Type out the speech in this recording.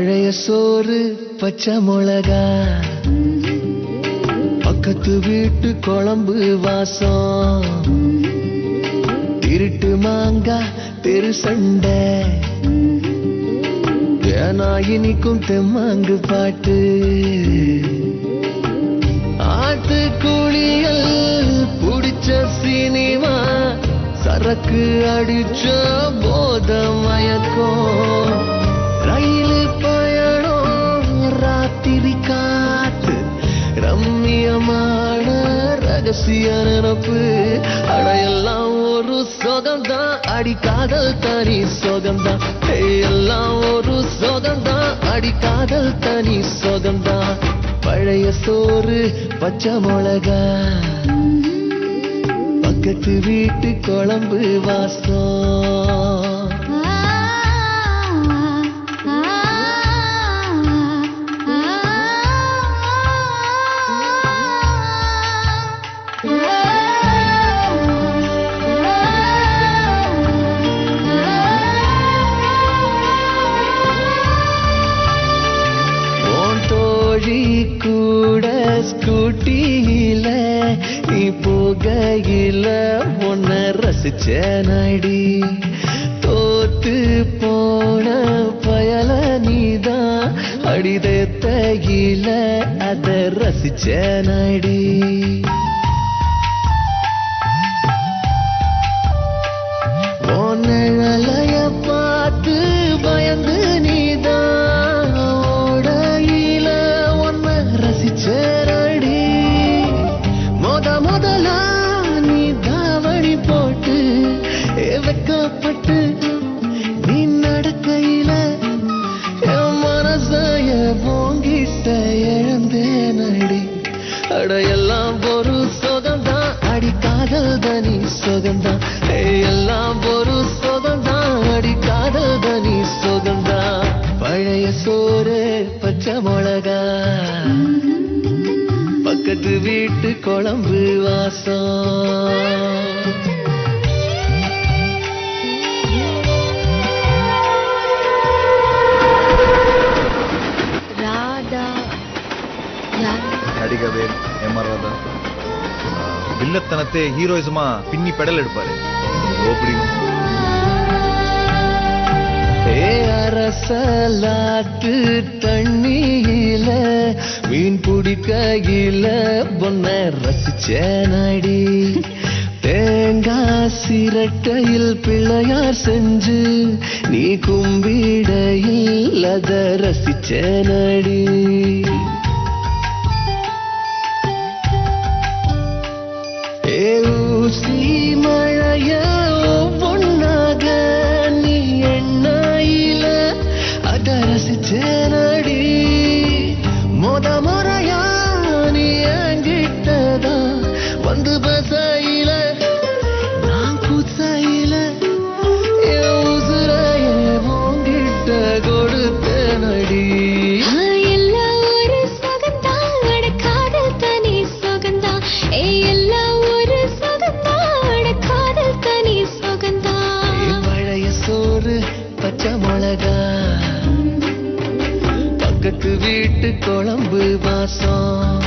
பழைய சோறு பச்சை மிளகா, பக்கத்து வீட்டு குழம்பு வாசம், திருட்டு மாங்கா தெரு சண்டை, ஏனா இனிக்கும் தெம்மாங்கு பாட்டு, ஆட்டு குளியல் புடிச்ச சினிமா, சரக்கு அடிச்ச போத மயக்கம், ரயிலு பயணம் ராத்திரி காத்து, ரம்மியமான ரகசிய நினப்பு, அடையெல்லாம் ஒரு சொகம்தான், அடிக்காதல் தனி சொகம்தான், எல்லாம் ஒரு சொகம்தான், அடிக்காதல் தனி சொகம்தான். பழைய சோறு பச்சை மிளகா, பக்கத்து வீட்டு குழம்பு வாசம். கூட ஸ்கூட்டியில நீ போகையில உன்ன ரசிச்சேனடி, தோத்து போன பயல நீதான் அடிதையில அத ரசிச்சேனடி. உன்னழைய பார்த்து பயந்து நீதான் ஓடையில உன்ன ரசிச்சேனடி, முதலா நீ தாவணி போட்டு வெக்கப்பட்டு நீ நடக்கையில என் மனசைய போங்கிட்ட இழந்தேனடி, அடையெல்லாம் ஒரு சொகம்தான், அடிக்காதல் தனி சொகம்தான், எல்லாம் ஒரு சொகம்தான், அடிக்காதல் தனி சொகம்தான். பழைய சோறு பச்சை மிளகா, பக்கத்து வீட்டு குழம்பு வாசம். நடிகவே எம்.ஆர். ராதா வில்லத்தனத்தை ஹீரோயிசமா பின்னி பெடல் எடுப்பாரு. அரசலாத்து தண்ணியில மீன் பிடிக்கையில பொன்ன ரசிச்சேனடி, தேங்காய் சிரட்டையில் பிள்ளையார் செஞ்சு நீ கும்பிடையில் அத ரசிச்சேனடி. ஊசி மழைய பொன்னாக நீ எண்ணாயில அத ரசிச்சேனடி, முறையா நீ என்கிட்டதா வந்து பசையில நான் குசையில என் உசுரைய உங்கிட்ட கொடுத்தேனடி. பச்சை மிளகா, பக்கத்து வீட்டு குழம்பு வாசம்.